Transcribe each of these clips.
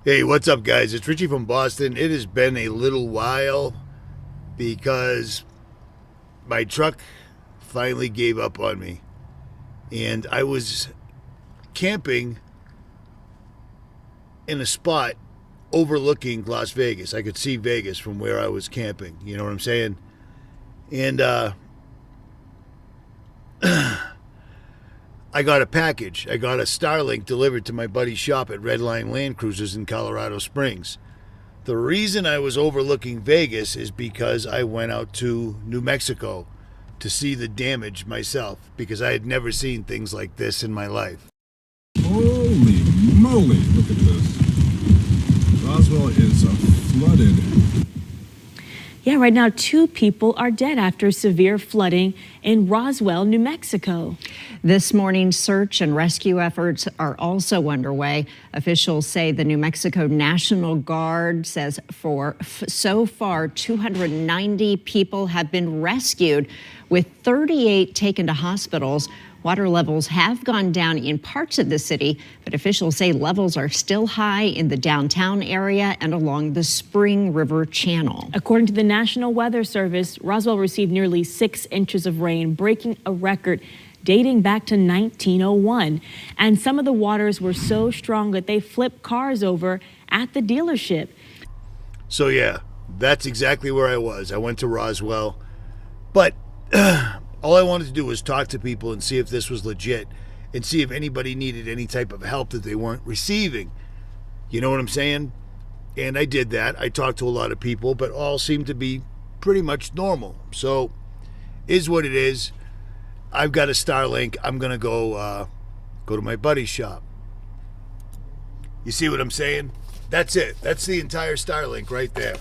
Hey, what's up, guys? It's Richie from Boston. It has been a little while because my truck finally gave up on me. And I was camping in a spot overlooking Las Vegas. I could see Vegas from where I was camping. You know what I'm saying? And I got a package. I got a Starlink delivered to my buddy's shop at Red Line Land Cruisers in Colorado Springs. The reason I was overlooking Vegas is because I went out to New Mexico to see the damage myself, because I had never seen things like this in my life. Holy moly, look at this. Roswell is flooded. Yeah, right now 2 people are dead after severe flooding in Roswell, New Mexico. This morning, search and rescue efforts are also underway. Officials say the New Mexico National Guard says so far 290 people have been rescued, with 38 taken to hospitals. Water levels have gone down in parts of the city, but officials say levels are still high in the downtown area and along the Spring River Channel. According to the National Weather Service, Roswell received nearly 6 inches of rain, breaking a record dating back to 1901. And some of the waters were so strong that they flipped cars over at the dealership. So yeah, that's exactly where I was. I went to Roswell, but all I wanted to do was talk to people and see if this was legit and see if anybody needed any type of help that they weren't receiving. You know what I'm saying? And I did that. I talked to a lot of people, but all seemed to be pretty much normal. So, is what it is. I've got a Starlink. I'm going to go to my buddy's shop. You see what I'm saying? That's it. That's the entire Starlink right there.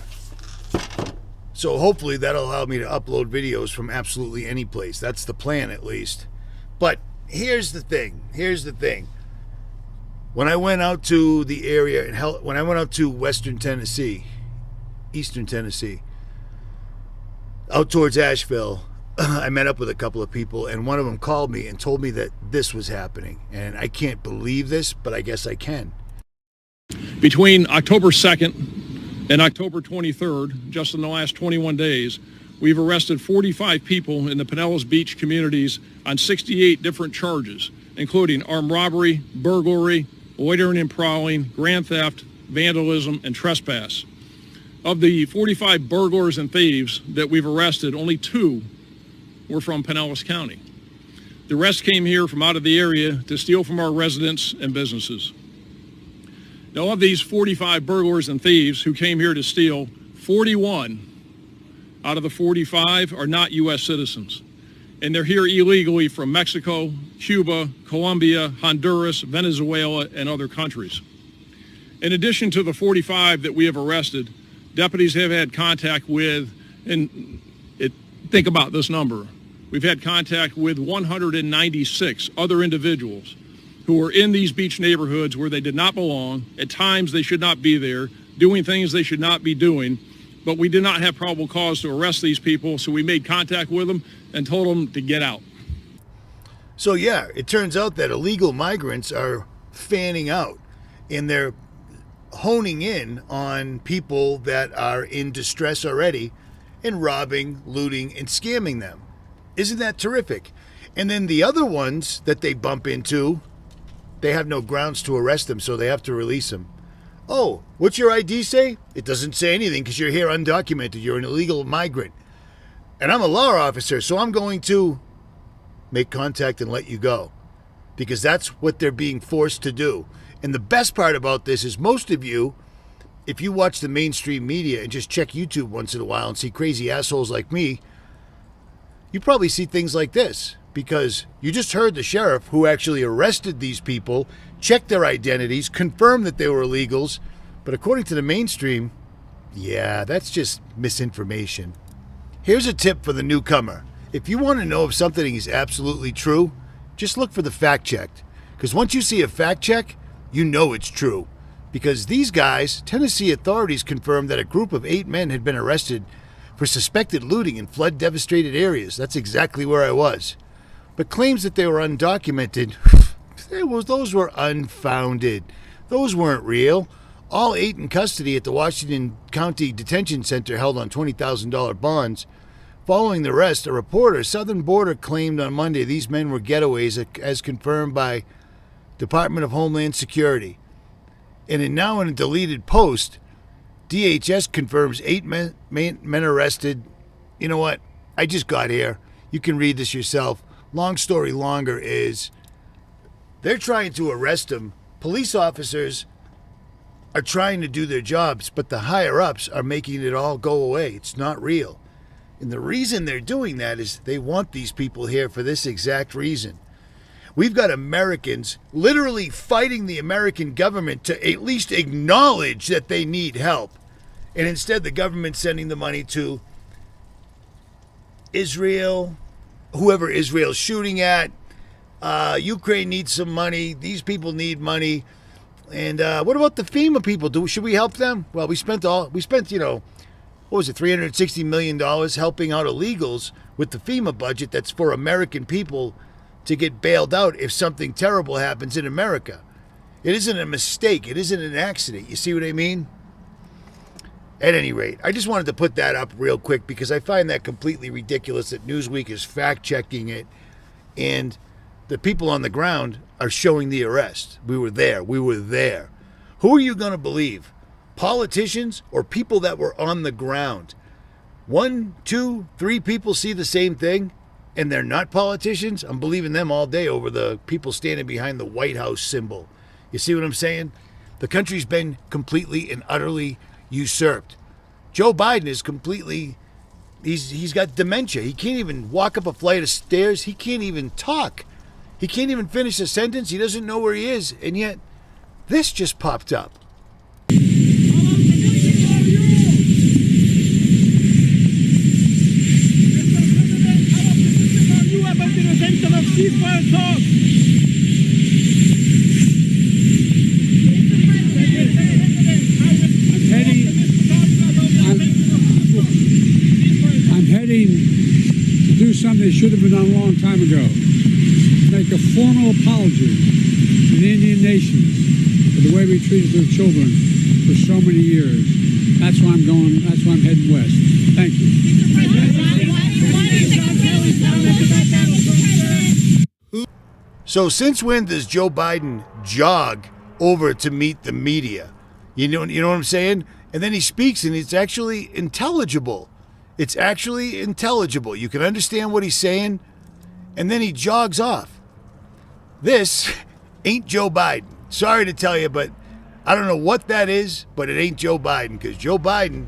So hopefully that'll allow me to upload videos from absolutely any place. That's the plan, at least. But here's the thing. When I went out to the area, when I went out to Eastern Tennessee, out towards Asheville, I met up with a couple of people, and one of them called me and told me that this was happening. And I can't believe this, but I guess I can. Between October 2nd and October 23rd, just in the last 21 days, we've arrested 45 people in the Pinellas Beach communities on 68 different charges, including armed robbery, burglary, loitering and prowling, grand theft, vandalism, and trespass. Of the 45 burglars and thieves that we've arrested, only 2 were from Pinellas County. The rest came here from out of the area to steal from our residents and businesses. Now, of these 45 burglars and thieves who came here to steal, 41 out of the 45 are not U.S. citizens. And they're here illegally from Mexico, Cuba, Colombia, Honduras, Venezuela, and other countries. In addition to the 45 that we have arrested, deputies have had contact with, think about this number, we've had contact with 196 other individuals who are in these beach neighborhoods where they did not belong. At times they should not be there, doing things they should not be doing, but we did not have probable cause to arrest these people, so we made contact with them and told them to get out. So yeah, it turns out that illegal migrants are fanning out, and they're honing in on people that are in distress already and robbing, looting, and scamming them. Isn't that terrific? And then the other ones that they bump into, they have no grounds to arrest them, so they have to release them. Oh, what's your ID say? It doesn't say anything because you're here undocumented. You're an illegal migrant. And I'm a law officer, so I'm going to make contact and let you go, because that's what they're being forced to do. And the best part about this is most of you, if you watch the mainstream media and just check YouTube once in a while and see crazy assholes like me, you probably see things like this. Because you just heard the sheriff who actually arrested these people, checked their identities, confirmed that they were illegals. But according to the mainstream, yeah, that's just misinformation. Here's a tip for the newcomer. If you want to know if something is absolutely true, just look for the fact check. Because once you see a fact check, you know it's true. Because these guys, Tennessee authorities confirmed that a group of 8 men had been arrested for suspected looting in flood-devastated areas. That's exactly where I was. But claims that they were undocumented, those were unfounded. Those weren't real. All 8 in custody at the Washington County Detention Center held on $20,000 bonds. Following the arrest, a reporter, Southern Border, claimed on Monday these men were getaways, as confirmed by Department of Homeland Security. And now in a deleted post, DHS confirms 8 men arrested. You know what? I just got here. You can read this yourself. Long story longer is they're trying to arrest them. Police officers are trying to do their jobs, but the higher-ups are making it all go away. It's not real. And the reason they're doing that is they want these people here for this exact reason. We've got Americans literally fighting the American government to at least acknowledge that they need help. And instead, the government's sending the money to Israel, whoever Israel's shooting at. Ukraine needs some money. These people need money. And what about the FEMA people? Should we help them? Well, we spent what was it, $360 million helping out illegals with the FEMA budget that's for American people to get bailed out if something terrible happens in America. It isn't a mistake. It isn't an accident. You see what I mean? At any rate, I just wanted to put that up real quick because I find that completely ridiculous that Newsweek is fact-checking it and the people on the ground are showing the arrest. We were there. Who are you going to believe? Politicians or people that were on the ground? 1, 2, 3 people see the same thing and they're not politicians? I'm believing them all day over the people standing behind the White House symbol. You see what I'm saying? The country's been completely and utterly usurped. Joe Biden is completely, he's got dementia. He can't even walk up a flight of stairs. He can't even talk. He can't even finish a sentence. He doesn't know where he is. And yet, this just popped up. I'm heading to do something that should have been done a long time ago. Make a formal apology to the Indian nations for the way we treated their children for so many years. That's why I'm going. That's why I'm heading west. Thank you. So since when does Joe Biden jog over to meet the media? You know what I'm saying? And then he speaks and it's actually intelligible. It's actually intelligible. You can understand what he's saying. And then he jogs off. This ain't Joe Biden. Sorry to tell you, but I don't know what that is, but it ain't Joe Biden because Joe Biden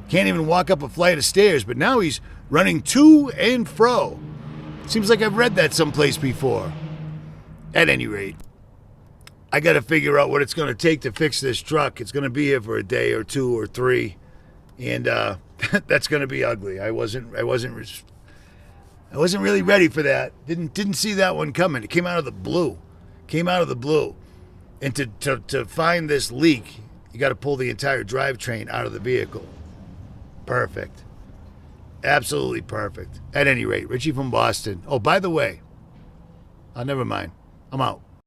can't even walk up a flight of stairs, but now he's running to and fro. Seems like I've read that someplace before. At any rate, I got to figure out what it's going to take to fix this truck. It's going to be here for a day or 2 or 3, and that's going to be ugly. I wasn't really ready for that. Didn't see that one coming. It came out of the blue. And to find this leak, you got to pull the entire drivetrain out of the vehicle. Perfect. Absolutely perfect. At any rate, Richie from Boston. Oh, by the way, never mind. I'm out.